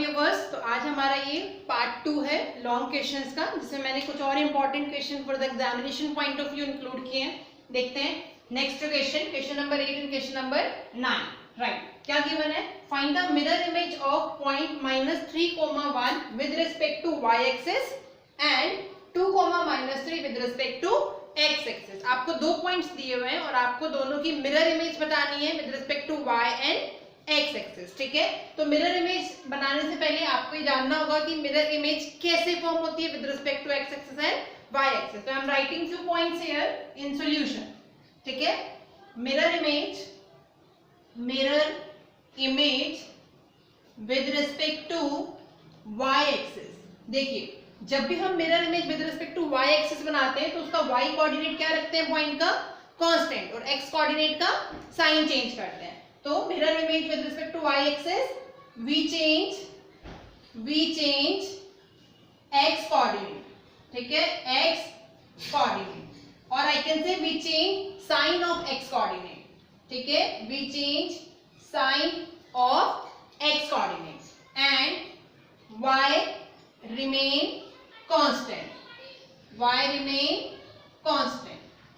Viewers, तो आज हमारा ये पार्ट 2 है लॉन्ग क्वेश्चंस का, जिसमें मैंने कुछ और important question for the examination point of view include किए हैं। देखते हैं next question number 8 and question number 9। Right, क्या गिवन है? Find the mirror image of point -3,1 with respect to y axis and 2,-3 with respect to x axis. आपको दो points दिए हुए हैं और आपको दोनों की मिरर इमेज बतानी है with respect to y and x axis. ठीक है, तो मिरर इमेज बनाने से पहले आपको ये जानना होगा कि मिरर इमेज कैसे फॉर्म होती है with respect to X axis and Y axis. तो I am writing few points here in solution. ठीक है, mirror image with respect to Y axis. देखिए, जब भी हम mirror image with respect to Y axis बनाते हैं तो उसका वाई कोऑर्डिनेट क्या रखते हैं? पॉइंट का कांस्टेंट, और एक्स कोऑर्डिनेट का साइन चेंज करते हैं। तो mirror image with respect to y axis we change x coordinate. ठीक है, x कोऑर्डिनेट, और I can say we change sign of x coordinate. ठीक है, we change sign of x coordinate and y remain constant।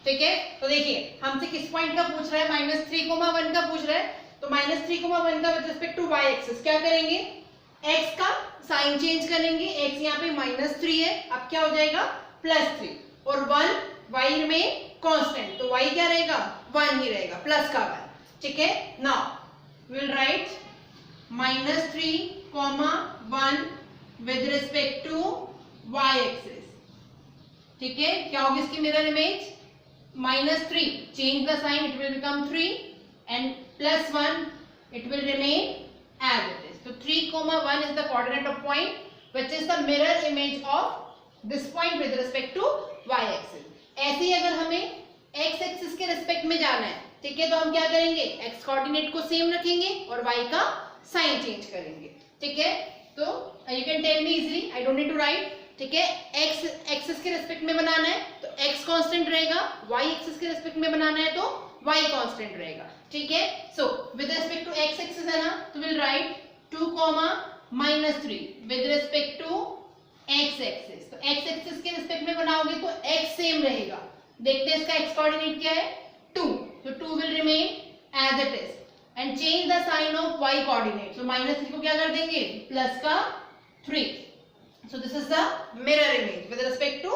ठीक है, तो देखिए हमसे किस पॉइंट का पूछ रहा है? -3,1 का पूछ रहा है। तो -3,1 का with respect to y axis क्या करेंगे? x का साइन चेंज करेंगे। x यहाँ पे -3 है, अब क्या हो जाएगा? +3, और 1 y रिमेन कांस्टेंट, तो y क्या रहेगा? 1 ही रहेगा, प्लस का 1। ठीक है, now we will write -3,1 with respect to y axis. ठीक है, क्या होगी इसकी mirror image? -3, change the sign, it will become 3, and +1, it will remain as it is. So 3,1 is the coordinate of point which is the mirror image of this point with respect to y axis. ऐसे ही अगर हमें x axis के respect में जाना है, ठीक है, तो हम क्या करेंगे? x कोऑर्डिनेट को सेम रखेंगे और y का साइन चेंज करेंगे। ठीक है, तो you can tell me easily, I don't need to write। ठीक है, x एक्सिस के रिस्पेक्ट में बनाना है तो x कांस्टेंट रहेगा, y एक्सिस के रिस्पेक्ट में बनाना है तो y कांस्टेंट रहेगा। ठीक है, so with respect to x axis है ना, तो will write 2,-3 with respect to x axis. तो x एक्सिस के रिस्पेक्ट में बनाओगे तो x सेम रहेगा। देखते हैं इसका x कोऑर्डिनेट क्या है? 2, तो 2 will remain as it is and change the sign of y coordinate. तो -3 को क्या कर देंगे? प्लस का 3। So this is the mirror image with respect to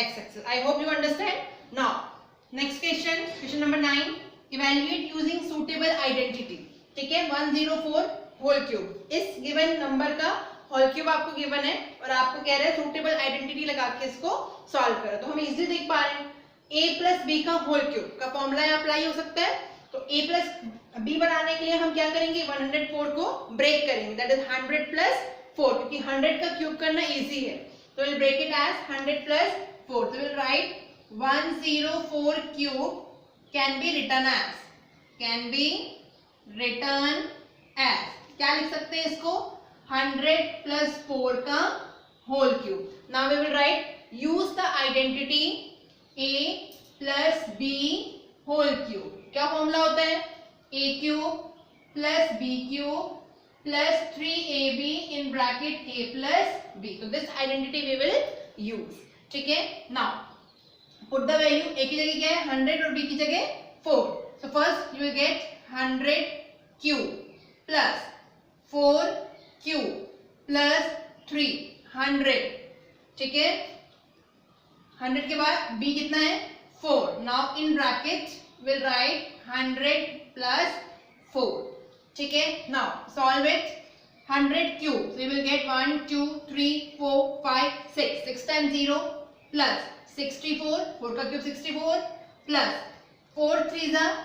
x axis. I hope you understand. Now, next question number 9. Evaluate using suitable identity. ठीक है, 104 whole cube. इस given number का whole cube आपको given है और आपको कह रहा है suitable identity लगा के इसको solve करो। तो हम easily देख पा रहे हैं a plus b का whole cube का फॉर्मूला यहाँ अप्लाई हो सकता है। तो a plus b बनाने के लिए हम क्या करेंगे? 104 को ब्रेक करेंगे, that is 100 plus 4, क्योंकि 100 का क्यूब करना इजी है। तो will break it as 100 plus 4। तो will write 104 cube can be written as क्या लिख सकते हैं इसको? 100 plus 4 का whole cube. Now we will write use the identity a plus b whole cube. क्या फॉर्मूला होता है? a cube plus b cube plus 3ab in bracket a plus b. So this identity we will use. ठीक है, now put the value। a की जगह क्या है? 100 और b की जगह 4। So first you will get 100 cube plus 4 cube plus 300। ठीक है, 100 के बाद b कितना है? 4। Now in bracket we'll write 100 plus 4। ठीक है, now solve it। 100 cube, so we will get 1 2 3 4 5 6 6 times 0 plus 64, 4 का cube 64 plus 4 3s are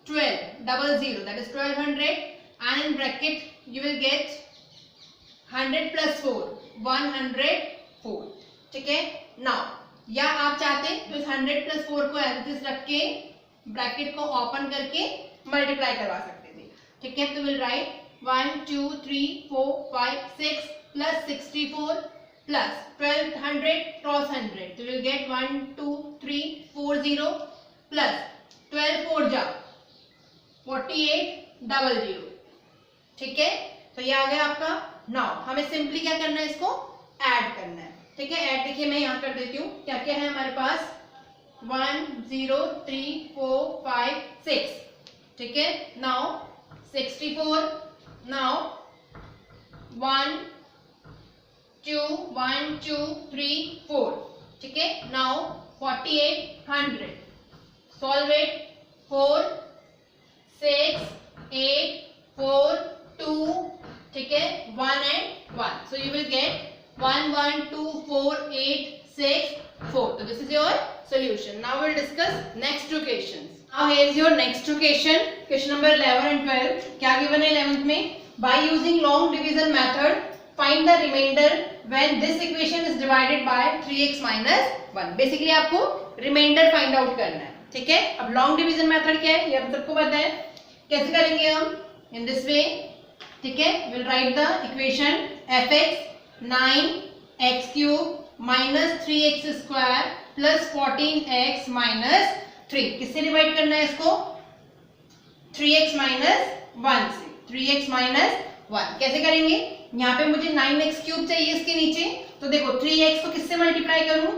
12, double 0, that is 1200, and in bracket you will get 100 plus 4 104। ठीक है, now या आप चाहते तो इस 100 plus 4 को एज इट इज रख के ब्रैकेट को ओपन करके मल्टीप्लाई करवा सकते थे। ठीक है, तो will right 1 2 3 4 5 6 plus 64 plus 1200 cross 100, so we will get 1 2 3 4 0 plus 12 4 जा 48 00। ठीक है, तो ये आ गया आपका नाउ हमें सिंपली क्या करना है, इसको ऐड करना है, ठीक है। ऐड देखिए मैं यहाँ कर देती हूँ, क्या क्या है हमारे पास 1 0 3 4 5 6, ठीक है। नाउ 64, नाउ 1 2 1 2 3 4, ठीक है। नाउ 48 100, सॉल्व इट 4 6 8 4 2, ठीक है, 1 and 1, so you will get 1 1 2 4 8 6 4. So this is your solution. Now we'll discuss next two questions. Now here is your next two question. Question number 11 and 12. क्या given है 11th में? By using long division method, find the remainder when this equation is divided by 3x minus 1. Basically आपको remainder find out करना है, ठीक है। अब long division method क्या है, ये आप सबको पता है। कैसे करेंगे हम? In this way, ठीक है। We'll write the equation fx 9x cube minus 3x square plus 14x minus 3. किससे डिवाइड करना है इसको? 3x minus 1 से, 3x minus 1 कैसे करेंगे? यहाँ पे मुझे 9x क्यूब चाहिए इसके नीचे, तो देखो 3x को किससे मल्टीप्लाई करूं?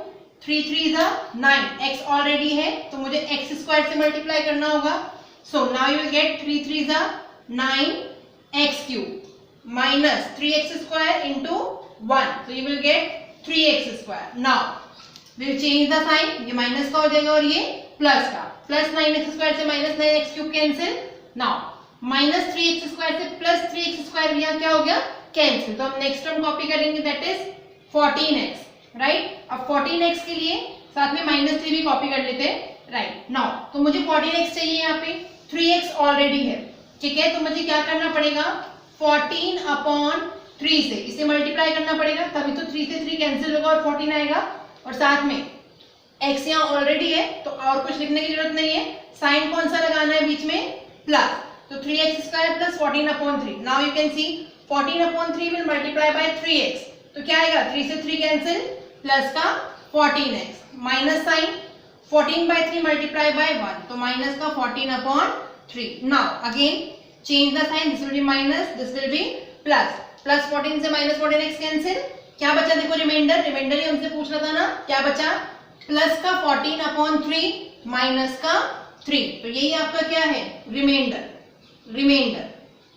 3 3 9, x ऑलरेडी है तो मुझे x स्क्वायर से मल्टीप्लाई करना होगा। So now you will gate 3 3 9x cube minus 3x square into 1, so you will get 3x square. Now we'll change the sign, ये माइनस का हो जाएगा और ये प्लस का, प्लस 9x स्क्वायर से minus 9x cube cancel. Now minus 3x square से plus 3x square यहाँ क्या हो गया? कैंसिल। तो हम नेक्स्ट टर्म कॉपी करेंगे, दैट इज 14x, राइट। अब 14x के लिए साथ में -3 भी कॉपी कर लेते हैं, राइट। नाउ तो मुझे 14x चाहिए, यहाँ पे 3x ऑलरेडी है, ठीक है। तो मुझे क्या करना पड़ेगा? 14/3 से इसे मल्टीप्लाई करना पड़ेगा, तभी तो 3 से 3 कैंसिल होगा और 14 आएगा। और साथ में x यहाँ ऑलरेडी है तो और कुछ लिखने की जरूरत नहीं है, साइन कौन सा लगाना है बीच में? प्लस। तो 3x square plus 14/3। Now you can C 14/3 will multiply by 3x, तो क्या आएगा? 3 से 3 कैंसिल, प्लस का 14x, minus sign 14/3 multiply by 1, तो माइनस का 14/3। Now again change the sign, this will be minus, this will be plus, plus 14 से minus 14x cancel, क्या बचा? देखो रिमाइंडर, रिमाइंडर ही हमसे पूछ रहा था ना, क्या बचा? प्लस का 14/3 माइनस का 3, तो यही आपका क्या है? Reminder, reminder,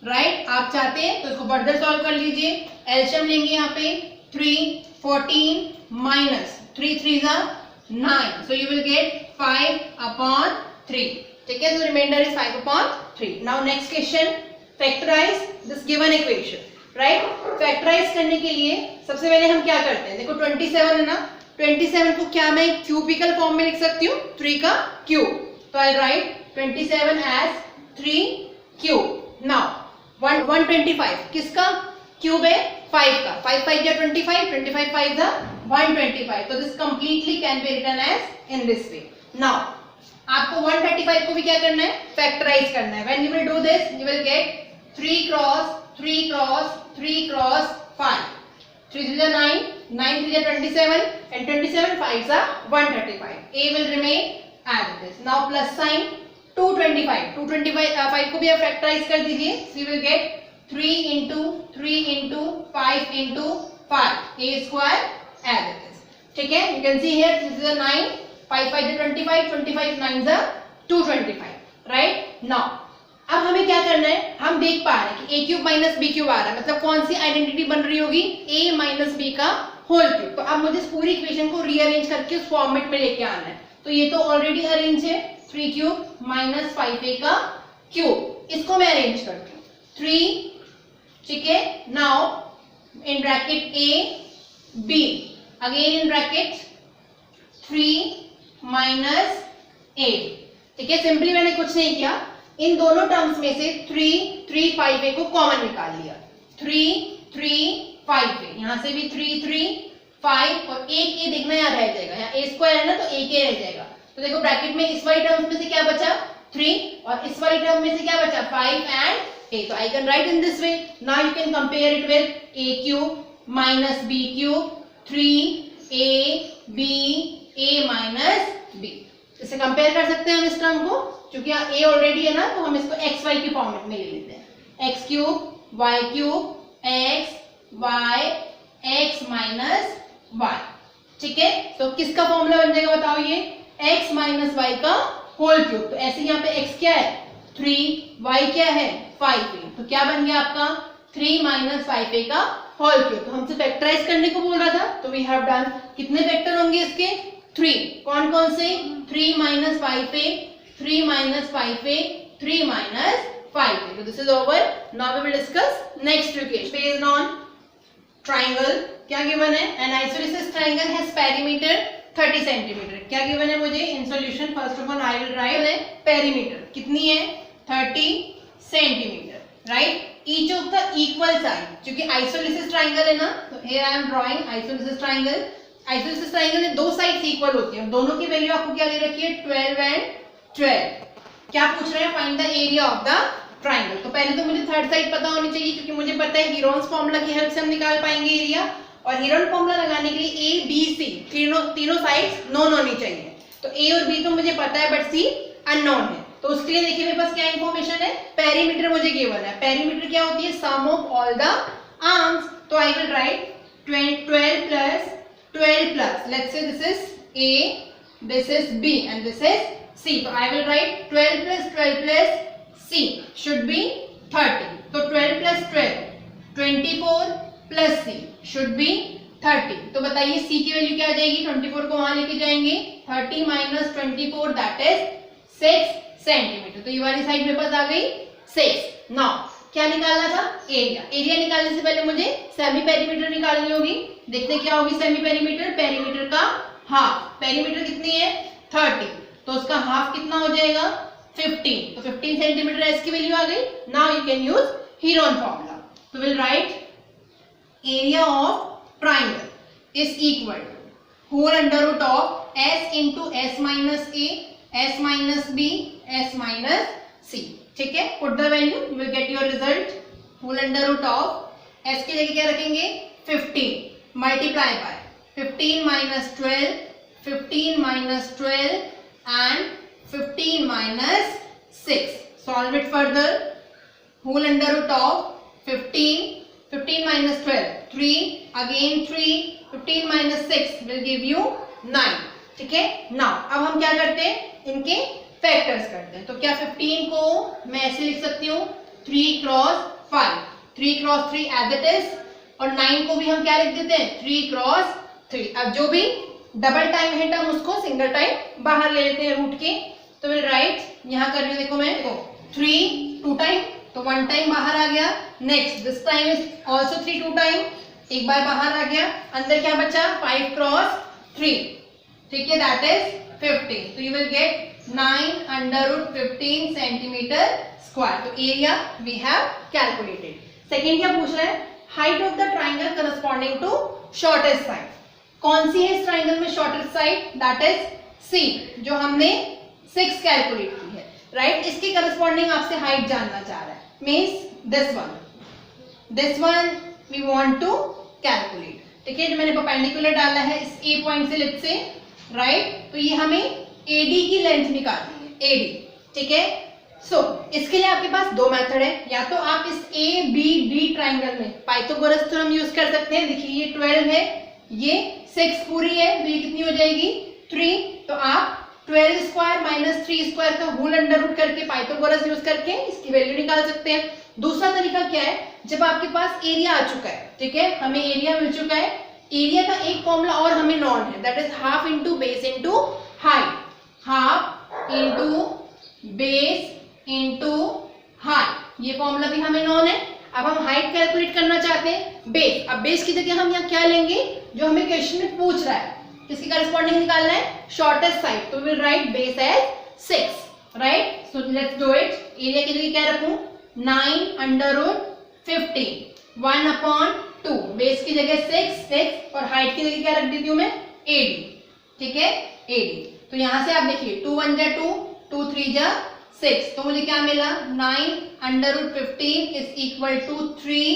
right. आप चाहते हैं तो इसको फर्दर सॉल्व कर लीजिए, एलसीएम लेंगे यहाँ पे 3 14 minus 3 3 9, so you will get 5/3, ठीक है। So remainder is 5/3. Now next question, factorize this given equation, right? Factorize करने के लिए सबसे पहले हम क्या करते हैं? देखो 27 है ना, 27 को क्या मैं क्यूबिकल फॉर्म में लिख सकती हूँ? 3 का क्यूब, तो आई राइट 27 as 3 क्यूब। नाउ 125 किसका क्यूब है? 5 का, 5 5 या 25, 25 5 द 125, तो this completely can be written as in this way. Now आपको 135 को भी क्या करना है? फैक्टराइज करना है। When you will do this, you will gate 3 cross 3 cross 3 cross 5, 3 3 9, 9 3 27, and 27 5 135. A will remain as it is. Now plus sign 225, 225 को भी आप फैक्टराइज कर दीजिए, so you will get 3 into 3 into 5 into 5, a square as it is, ठीक है। You can see here this is a 9, 5 5 25, 25 9 225, right. Now अब हमें क्या करना है? हम देख पा रहे हैं कि a cube minus b cube आ रहा है, मतलब कौन सी आइडेंटिटी बन रही होगी? a माइनस b का होल क्यूब। तो अब मुझे इस पूरी इक्वेशन को रीअरेंज करके उस फॉर्मेट में लेके आना है, तो ये तो ऑलरेडी अरेंज है, 3 क्यूब माइनस 5a का क्यूब, इसको मैं अरेंज करती हूँ 3, ठीक है। Now in bracket a b, again in bracket 3 minus 8, ठीक है। सिंपली मैंने कुछ नहीं किया, इन दोनों टर्म्स में से 3 3 5a को कॉमन निकाल लिया, 3 3 5a, यहां से भी 3 3 5 और एक a देखना यहाँ रह जाएगा, यहाँ a स्क्वायर है ना तो एक a रह जाएगा। तो देखो ब्रैकेट में इस वाली टर्म्स में से क्या बचा? 3, और इस वाली टर्म में से क्या बचा? 5 and a। तो I can write in this way. Now you can compare it with a cube minus b cube, 3ab a minus b, इसे कंपेयर कर सकते हैं हम इस टर्म को, क्योंकि यहाँ a ऑलरेडी है ना, तो हम इसको xy की फॉर्मेट में ले लेते हैं, x cube y cube x y x minus y। ठीक है, तो किसका फॉर्मूला बन जाएगा बताओ, ये x माइनस y का होल क्यूब। तो ऐसे यहाँ पे x क्या है 3, y क्या है 5a, तो क्या बन गया आपका 3 माइनस 5a का होल क्यूब। तो हमसे फैक्टराइज करने को बोल रहा था, तो वी हैव डन। कितने फैक्टर होंगे इसके 3, कौन कौन से 3 minus 5a, 3 minus 5a, 3 minus 5a। तो this is over. Now we will discuss next equation based on triangle. क्या गिवन है, an isosceles triangle has perimeter 30 centimetre. क्या गिवन है मुझे in solution, first of all I will write है perimeter कितनी है 30 centimetre, right. Each of the equal side, क्योंकि आइसोसेलेस ट्राइंगल है ना, तो here I am drawing isosceles triangle. Isosceles triangle में दो साइड्स इक्वल होती है, दोनों की वैल्यू आपको क्या दे रखी है 12 एंड 12। क्या पूछ रहे हैं, find the area of the triangle. तो पहले तो मुझे थर्ड साइड पता होनी चाहिए, क्योंकि मुझे पता है हीरोन्स फॉर्मूला की हेल्प से हम निकाल पाएंगे एरिया। और हीरोन फॉर्मूला लगाने के लिए ए बी सी तीनों साइड्स नोन होनी चाहिए। तो ए और बी तो मुझे पता है, बट सी अननोन है। तो उसके लिए देखिए मेरे पास क्या इंफॉर्मेशन है, पेरीमीटर मुझे गिवन है। पेरीमीटर क्या होती है, sum of all the arms. तो I will write 12 plus 12 plus, let's say this is A, this is B and this is C. तो I will write 12 plus C should be 30. तो 12 plus 12 24 plus C should be 30. तो बताइए C की value क्या आ जाएगी, 24 को वहां लेके जाएंगे, 30 माइनस 24 दैट इज 6 सेंटीमीटर। तो ये वाली साइड मेरे पास आ गई 6। नाउ क्या निकालना था, एरिया। एरिया निकालने से पहले मुझे सेमी पेरीमीटर निकालनी होगी। देखते क्या होगी सेमी पेरीमीटर, पेरीमीटर का हाफ। पेरीमीटर कितनी है 30, तो उसका हाफ कितना हो जाएगा 15। तो 15 सेंटीमीटर एस की वैल्यू आ गई। Now you can use Heron formula. तो will write area of triangle is equal to whole under root of S into S minus A, S minus B, S minus C. ठीक है, put the value, you will get your result. Whole under root of S की जगह क्या रखेंगे 15 multiply by 15 minus 12, 15 minus 12 and 15 minus 6. Solve it further. Whole under root of 15 minus 12 3, again 3, 15 minus 6 will give you 9. ठीक है, now अब हम क्या करते हैं, इनके फैक्टर्स करते हैं। तो क्या 15 को मैं ऐसे लिख सकती हूँ 3 cross 5, 3 cross 3 as it is, और 9 को भी हम क्या लिख देते हैं 3 क्रॉस 3। अब जो भी डबल टाइम है टर्म उसको सिंगल टाइम बाहर ले लेते हैं रूट के। तो विल राइट, यहाँ कर रही हूँ देखो मैं, देखो 3 2 टाइम, तो 1 टाइम बाहर आ गया। Next this time is also 3 2 time, एक बार बाहर आ गया। अंदर क्या बचा 5 क्रॉस 3, ठीक है, दैट इज 15। तो you will get 9 under root 15 centimetre square. तो area we have calculated. Second क्या पूछ रहा है, height of the triangle corresponding to shortest side. कौन सी है इस ट्राइंगल में shortest side, that is C, जो हमने 6 कैलकुलेट की है, राइट। इसके करस्पॉन्डिंग आपसे हाइट जानना चाह रहा है, means this one we want to calculate. ठीक है, जो मैंने परपेंडिकुलर डाला है इस ए पॉइंट से लेफ्ट से, राइट। तो ये हमें एडी की लेंथ निकालनी है, एडी। ठीक है, सो इसके लिए आपके पास दो मेथड है। या तो आप इस ए बी डी ट्राइंगल में पाइथागोरस थ्योरम यूज कर सकते हैं। देखिए ये 12 है, ये 6 पूरी है, तो ये कितनी हो जाएगी 3। तो आप 12 स्क्वायर माइनस 3 स्क्वायर का होल अंडर रूट करके पाइथागोरस यूज करके इसकी वैल्यू निकाल सकते हैं। दूसरा तरीका क्या है, जब आपके पास एरिया आ चुका है, ठीक है, हमें एरिया मिल चुका है, एरिया का एक फॉर्मूला और हमें नॉन है, that is half into base into height, half into base into height, ये फॉर्मूला भी हमें नॉन है। अब हम हाइट कैलकुलेट करना चाहते हैं बेस। अब बेस की जगह हम यहाँ क्या लेंगे, जो हमें क्वेश्चन में पूछ रहा है, किसकी करस्पॉन्डिंग निकालना है, शॉर्टेस्ट साइड। तो will write base as 6, right. So let's do it. Area की जगह क्या रखूं 9 अंडर रूट 15, 1/2, बेस की जगह 6 और हाइट की जगह क्या रख देती हूँ मैं एडी। ठीक है, एडी। तो यहां से आप देखिए 2 1 जा 2, 2 3 जा 6, तो मुझे क्या मिला 9 under root 15 is equal to 3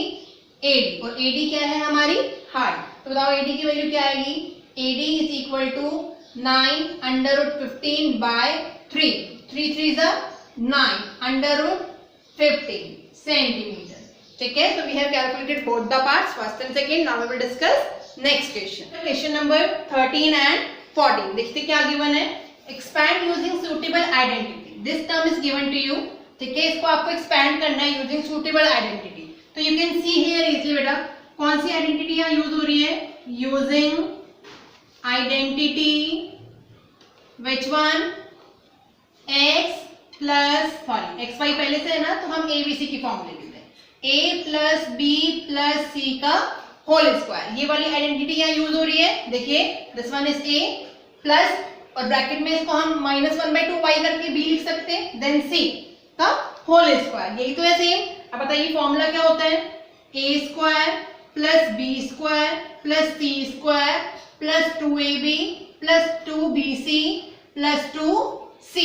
AD, और एडी क्या है हमारी हाइट। तो बताओ एडी की वैल्यू क्या आएगी, AD is equal to 9 under root 15 by 3, 3 3 जा 9 अंडर रूट 15 सेंटीमीटर। ठीक है, so we have calculated both the parts, first and second. Now we will discuss next question. Question number 13 and 14. देखते क्या given है. Expand using suitable identity. This term is given to you. ठीक है, इसको आपको expand करना है using suitable identity. तो you can see here easily बेटा, कौन सी identity यहाँ use हो रही है? Using identity which one? x plus sorry xy पहले से है ना, तो हम abc की फॉर्म ले लेते हैं. a plus b plus c का होल स्क्वायर, ये वाली आइडेंटिटी यहाँ यूज हो रही है. देखिए this one is a plus, और ब्रैकेट में इसको हम -1/2y करके b लिख सकते हैं, देन c का होल स्क्वायर. यही तो है सेम. अब बताइए फॉर्मूला क्या होता है? a square plus b square plus c square plus 2ab plus 2bc plus 2c.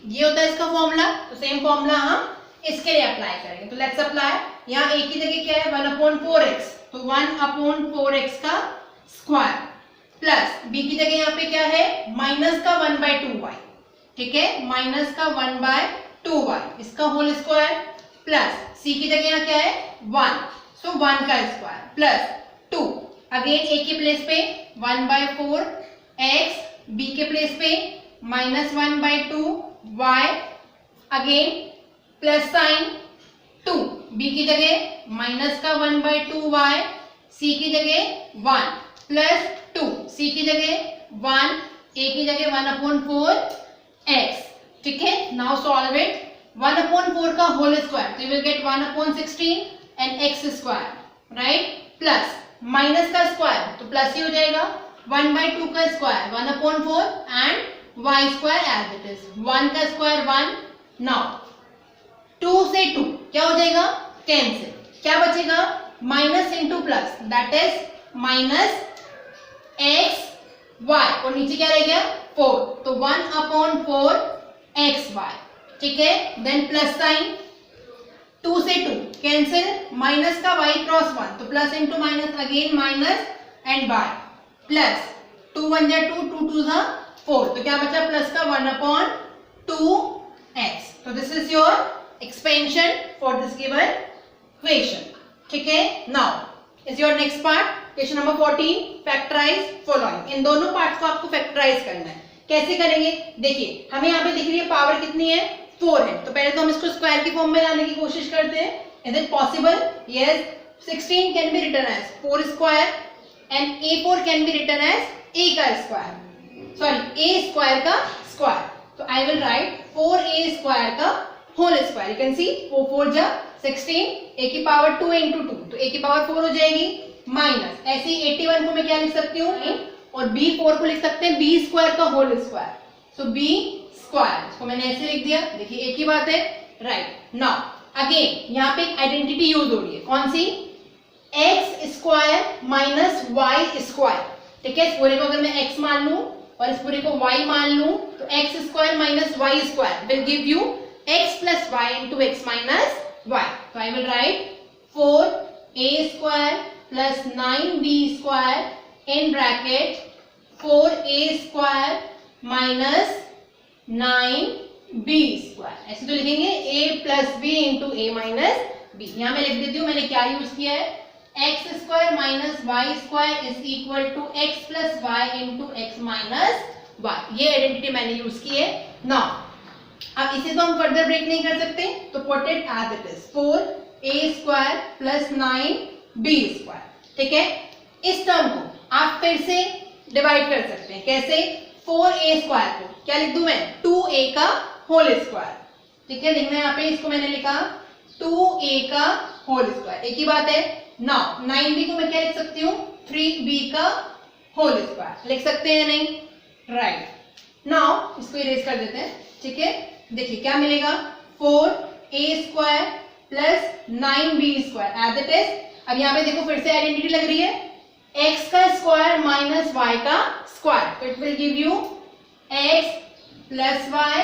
ये होता है इसका फॉर्मूला. तो सेम फॉर्मूला हम इसके लिए अप्लाई करेंगे. तो लेट्स अप्लाई. यहाँ a की जगह क्या है? 1/4x, तो 1/4x का स्क्वायर प्लस b की जगह यहाँ पे क्या है? माइनस का 1/2y. ठीक है, माइनस का 1/2y इसका होल स्क्वायर प्लस c की जगह यहाँ क्या है? 1, सो 1 का स्क्वायर प्लस 2. अगेन a के प्लेस पे 1/4x, b के प्लेस पे -1/2y, again plus sign 2, b की जगह माइनस का 1/2y, c की जगह 1 प्लस 2, c की जगह 1, a की जगह 1/4x. ठीक है, नाउ सॉल्व इट. 1/4 का होल स्क्वायर, तो you will get 1/16 and x square, right, plus minus का स्क्वायर तो प्लस ही हो जाएगा. 1/2 का square 1/4 and y square as it is. 1 का स्क्वायर 1. नाउ 2 से 2 क्या हो जाएगा? कैंसिल. क्या बचेगा? Minus into plus, that is minus x y, और नीचे क्या रह गया? 4, तो 1/4 एक्स वाई. ठीक है, देन प्लस साइन 2 से 2 कैंसिल, माइनस का y क्रॉस 1, तो plus into minus, again minus and y plus 2 1 जा 2, 2 2 जा 4, तो क्या बचा? प्लस का 1/2x. तो this is your expansion for this given equation. ठीक है, now is your next part, question number 14. Factorize following. इन दोनों पार्ट्स को आपको फैक्टराइज करना है. कैसे करेंगे? देखिए हमें यहाँ पे दिख रही है पावर कितनी है? 4 है. तो पहले तो हम इसको स्क्वायर की फॉर्म में लाने की कोशिश करते हैं. Is it possible? Yes. 16 can be written as 4 square and a4 can be written as a का स्क्वायर, सॉरी a स्क्वायर का स्क्वायर. तो I will write 4a square का whole square. You can see 4 4 जा 16, a की power 2 into 2, तो a की power 4 हो जाएगी, माइनस ऐसे ही 81 को मैं क्या लिख सकती हूँ? और b4 को लिख सकते हैं b स्क्वायर का होल स्क्वायर, सो b स्क्वायर. इसको मैंने ऐसे लिख दिया. देखिए एक ही बात है, राइट. नाउ अगेन यहाँ पे एक आइडेंटिटी यूज हो रही है. कौन सी? X square minus Y square. ठीक है, इस पूरे को अगर मैं x मान लूं और इस पूरे को y मान लूं, तो x square minus Y square will give you x plus y into x minus y. So I will write 4a square plus 9b square in bracket 4a square minus 9b square. ऐसे तो लिखेंगे a plus b into a minus b. यहाँ मैं लिख देती हूँ मैंने क्या यूज किया है. x square minus y square is equal to x plus y into x minus y. ये आइडेंटिटी मैंने यूज की है. Now अब इसे तो हम फर्दर ब्रेक नहीं कर सकते, तो put it as it is 4a square plus 9b square. ठीक है, इस टर्म को आप फिर से डिवाइड कर सकते हैं. कैसे? 4a स्क्वायर को क्या लिख दूं मैं? 2a का होल स्क्वायर. ठीक है, देखना यहाँ पे इसको मैंने लिखा 2a का होल स्क्वायर. एक ही बात है. नाउ 9b को मैं क्या लिख सकती हूँ? 3b का होल स्क्वायर. लिख सकते हैं नहीं? राइट. नाउ इसको इरेज कर देते हैं. ठीक है, देखिए क्या मिलेगा? 4a square plus 9b square as it is. अब यहाँ पे देखो फिर से आइडेंटिटी लग रही है, x का स्क्वायर माइनस y का स्क्वायर, तो it will give you x plus y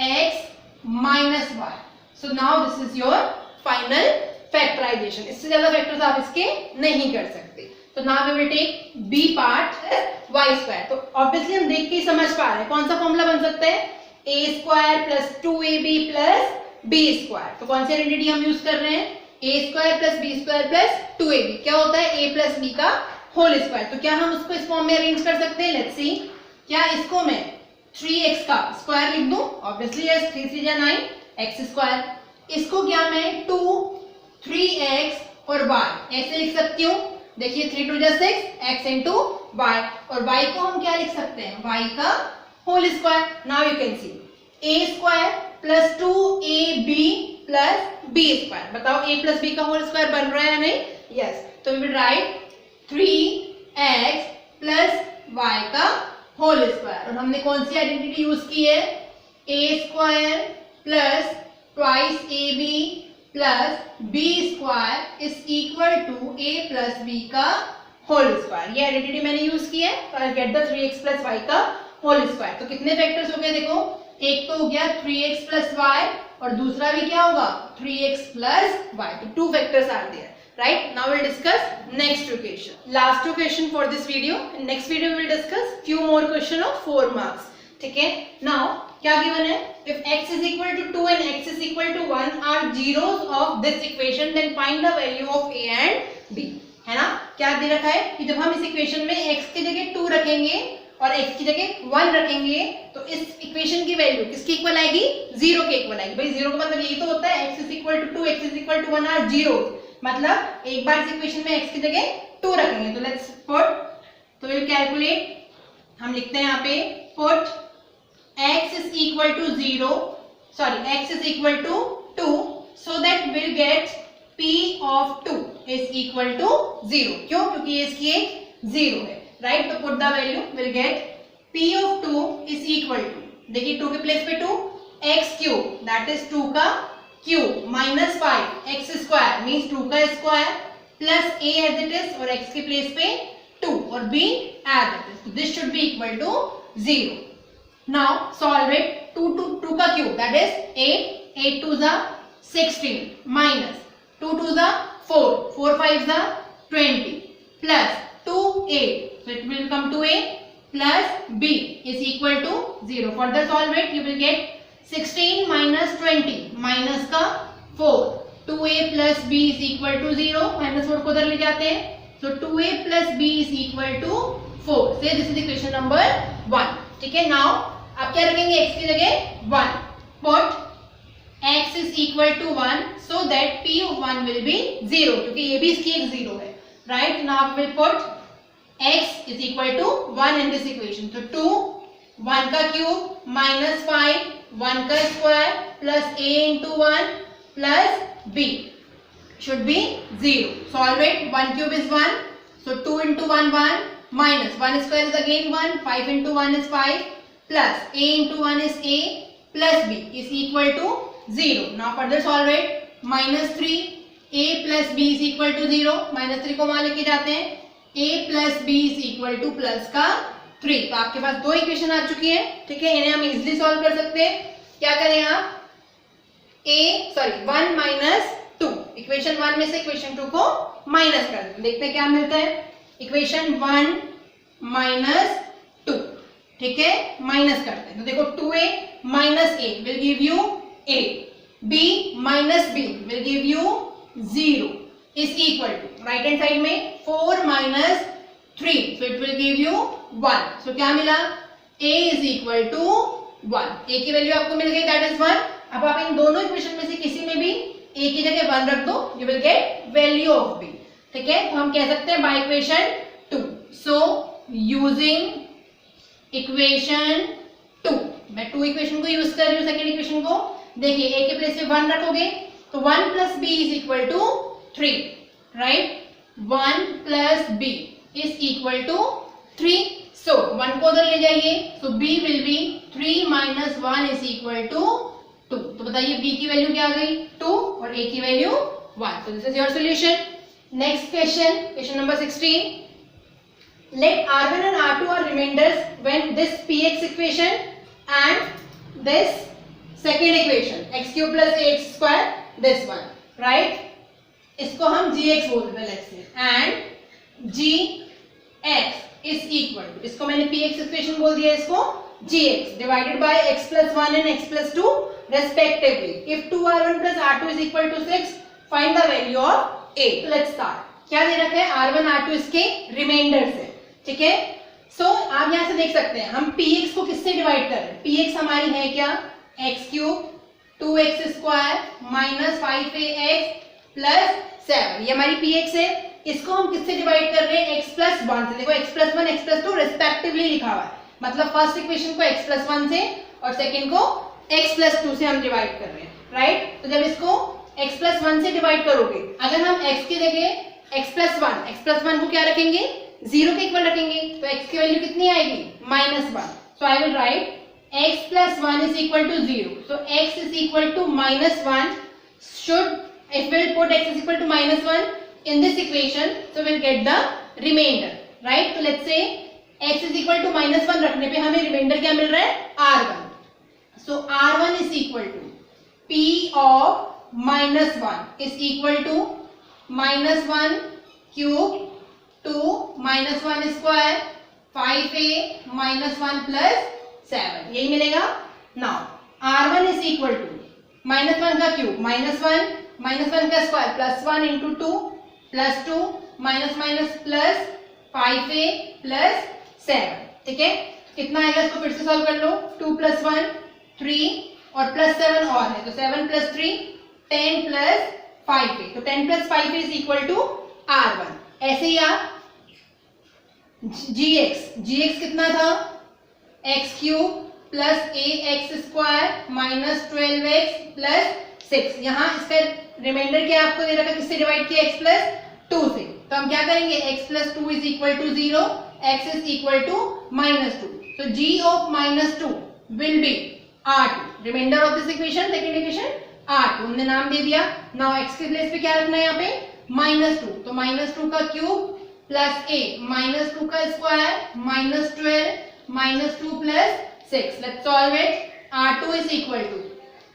x minus y. So now this is your final factorization. इससे ज्यादा फैक्टर्स आप इसके नहीं कर सकते. तो now we will take b part y square. तो ऑब्वियसली हम देख के ही समझ पा रहे हैं कौन सा फॉर्मूला बन सकता है? a square plus 2ab plus b square. तो कौन सी आइडेंटिटी हम यूज कर रहे हैं? A square plus B square plus 2ab क्या होता है a प्लस बी का होल स्क्वायर। तो क्या हम उसको इस फॉर्म में अरेंज कर सकते हैं? लेट्स सी, क्या इसको मैं 3x का स्क्वायर लिख दूं? ऑब्वियसली यस, 3 3 जा 9 x स्क्वायर। इसको क्या मैं 2 3x और y ऐसे लिख सकती हूँ। देखिए 3 2 जा 6 x इंटू y, और y को हम क्या लिख सकते हैं? y का whole square. Now you can see a square plus 2ab plus b square. बताओ a प्लस b का होल स्क्वायर बन रहा है या नहीं? यस। तो we will write 3x plus y का होल स्क्वायर, और हमने कौन सी आइडेंटिटी यूज की है? a square plus twice ab plus b square is equal to a plus b का होल स्क्वायर। ये आइडेंटिटी मैंने यूज की है। तो I get the 3x plus y का होल स्क्वायर। तो कितने फैक्टर्स हो गए? देखो, एक तो हो गया 3x प्लस y, और दूसरा भी क्या होगा? 3x plus y। तो 2 factors are there, right? Now we'll discuss next equation. Last equation for this video. In next video we will discuss few more question of 4 marks. ठीक है? Now क्या given है? If x is equal to 2 and x is equal to 1 are zeros of this equation, then find the value of a and b. है ना? क्या दे रखा है कि जब हम इस इक्वेशन में x की जगह 2 रखेंगे और x की जगह 1 रखेंगे तो इस इक्वेशन की वैल्यू किसकी इक्वल आएगी? 0 के इक्वल आएगी। भाई 0 का मतलब यही तो होता है x is equal to 2, x is equal to 1 are zeros। मतलब एक बार इस इक्वेशन में x की जगह 2 रखेंगे। तो लेट्स पुट, तो विल कैलकुलेट, हम लिखते हैं यहाँ पे put x is equal to 0, sorry x is equal to 2, so that we'll get p of 2 is equal to 0। क्यों? क्योंकि ये इसकी एक 0 है, राइट? तो put the value, will get p of 2 is equal to, देखिए 2 के प्लेस पे 2, x क्यूब दैट इज 2 का cube minus 5 x square means 2 का square plus a as it is, और x के प्लेस पे 2 और b as it is. This should be equal to 0। Now solve it. 2 का क्यूब दैट इज 8, 8 2 जा 16 minus 2 2 जा 4, 4 5 जा 20 plus 2a, so it will come to a plus b is equal to 0. Further solve it, you will get 16 minus 20 minus का 4, 2a plus b is equal to 0, minus 4 को उधर ले जाते हैं, so 2a plus b is equal to 4. Say this is equation number 1. ठीक है? Now आप क्या रखेंगे? x की जगह 1, put x is equal to 1 so that p of 1 will be 0, क्योंकि ये भी इसकी एक 0 है, right? Now we will put x is equal to 1 in this equation. So 2, 1 का क्यूब माइनस 5, 1 का square plus a into 1 plus b should be 0. Solve it. 1 cube is 1, so 2 into 1 1 minus 1 square is again 1, 5 into 1 is 5 plus a into 1 is a plus b is equal to 0. Now further solve it. minus 3 a plus b is equal to 0, minus 3 को वहां लेके जाते हैं, a plus b is equal to plus का 3। तो आपके पास 2 equation आ चुकी है। ठीक है? इन्हें हम इजिली सॉल्व कर सकते हैं। क्या करें आप? 1 माइनस 2, इक्वेशन 1 में से इक्वेशन 2 को माइनस कर देते, देखते हैं क्या मिलता है। इक्वेशन 1 माइनस 2, ठीक है, माइनस करते हैं। तो देखो 2a minus a will give you a, b minus b will give you 0 is equal to right hand side में 4 minus 3, so it will give you 1। So क्या मिला? a is equal to 1। a की value आपको मिल गई, that is 1। अब आप इन दोनों इक्वेशन में से किसी में भी a की जगह 1 रख दो, you will get value of b। ठीक है? तो हम कह सकते हैं by equation 2। So using equation 2, मैं 2 इक्वेशन को यूज कर रही हूँ, सेकेंड इक्वेशन को। देखिए a के प्लेस पे 1 रखोगे तो 1 plus b is equal to 3, right? 1 plus b is equal to 3। So 1 को उधर ले जाइए, so b will be 3 minus 1 is equal to 2। तो बताइए b की वैल्यू क्या आ गई? 2 और a की value 1। So this is your solution. Next question, question number 16। Let R1 and R2 are remainders when this px equation and this second equation x cube plus ax square, this one, right? इसको हम gx बोलते हैं, let's say, and gx is equal to, इसको मैंने px equation बोल दिया, इसको gx divided by x plus 1 and x plus 2 respectively. If 2r1 plus r2 is equal to 6, find the value of a। तो let's start. क्या दे रखा है? r1 r2 इसके रिमाइंडर से, ठीक है। सो आप यहां से देख सकते हैं हम px को किससे डिवाइड कर रहे हैं? px हमारी है क्या? x cube 2x square minus 5ax plus 7, ये हमारी px है। इसको हम किससे डिवाइड कर रहे हैं? x प्लस 1 से। देखो x plus 1 x plus 2 respectively लिखा हुआ है, मतलब फर्स्ट इक्वेशन को x प्लस 1 से और सेकंड को x प्लस 2 से हम डिवाइड कर रहे हैं, राइट। तो जब इसको x प्लस 1 से डिवाइड करोगे, अगर हम x की जगह x प्लस 1 को क्या रखेंगे? 0 के इक्वल रखेंगे, तो x की वैल्यू कितनी आएगी? -1। So I will write x plus 1 is equal to 0। So x is equal to -1 should, if we'll put x is equal to -1 in this equation, so we'll get the remainder, right? So let's say x is equal to -1 रखने पे हमें reminder क्या मिल रहा है? r1। So r1 is equal to p of -1 is equal to -1 cube 2 -1 square 5a -1 plus 7, यही मिलेगा। Now r1 is equal to -1 का cube -1 का square plus 1 into 2 plus 2 minus plus 5a plus 7, ठीक है। कितना आएगा? इसको फिर से सॉल्व कर लो। 2 प्लस 1 3 और प्लस 7 और है, तो 7 प्लस 3 10 प्लस 5a, तो 10 plus 5a is equal to r1। ऐसे ही आप gx कितना था? x cube plus ax square minus 12x plus 6, यहाँ इसका रिमाइंडर क्या आपको दे रखा है? किससे डिवाइड किया? x प्लस 2 से। तो हम क्या करेंगे? x plus 2 is equal to 0, x is equal to -2। तो g of -2 will be r2। Reminder of this equation, second equation r2 हमने नाम दे दिया। नाउ x के प्लेस पे क्या रखना है? यहाँ पे -2, तो -2 का क्यूब प्लस a -2 का square -12 -2 plus 6। Let's solve it. r2 is equal to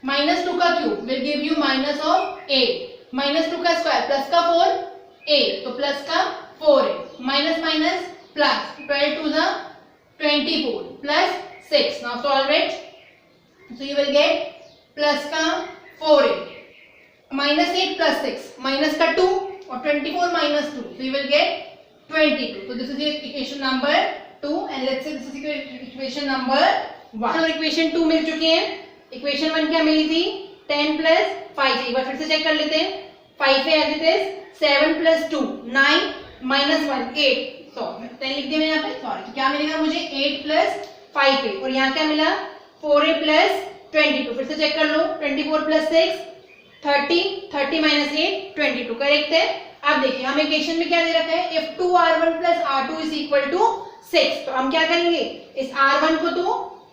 -2 का cube will give you minus of 8, -2 का स्क्वायर प्लस का 4 8, तो प्लस का 4a माइनस माइनस प्लस 12 2 जा 24 plus 6। Now solve it. So you will gate plus का 4a -8 plus 6 minus का 2 और 24 minus 2, so you will get 22. So this is your equation number 2 and let's say this is equation number 1. और equation 2 मिल चुके हैं। equation 1 क्या मिली थी? 10 plus 5, एक बार फिर से चेक कर लेते हैं। 5 है as it is, 7 plus 2 9 minus 1 8, so 10 लिख दिया मैंने यहाँ पे, सॉरी। तो क्या मिलेगा मुझे? 8 प्लस 5a और यहाँ क्या मिला? 4a plus 22। फिर से चेक कर लो। 24 प्लस 6 30 माइनस 8 22, करेक्ट है। अब देखिए हम इक्वेशन में क्या दे रखा है? if 2r1 plus r2 is equal to 6, तो हम क्या करेंगे? इस r1 को तो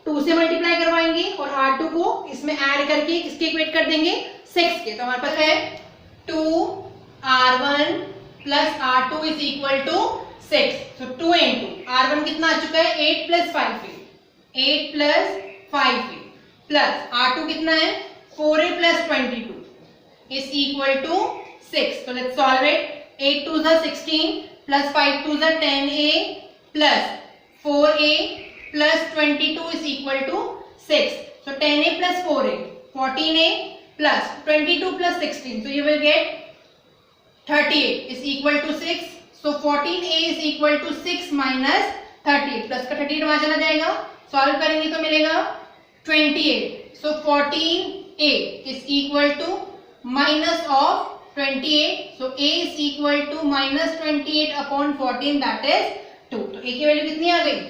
2 से मल्टीप्लाई करवाएंगे और r2 को इसमें ऐड करके किसके इक्वेट कर देंगे? 6 के। तो हमारे पास है 2r1 plus r2 is equal to 6, तो 2 इंटू r1 कितना आ चुका है? 8 plus 5a 8 plus 5a plus r2 कितना है? 4a plus 22 is equal to 6. So let's solve it. 8 2 is 16 plus 5 2 is 10a plus 4a plus 22 is equal to 6. So 10a plus 4a 14a plus 22 plus 16. So you will get 38 is equal to 6. So 14a is equal to 6 minus 38. Plus का 38 वहाँ चला जाएगा, solve करेंगे तो मिलेगा 28. So 14a is equal to minus of 28, so a is equal to minus 28 upon 14, that is 2. तो a की value कितनी आ गई?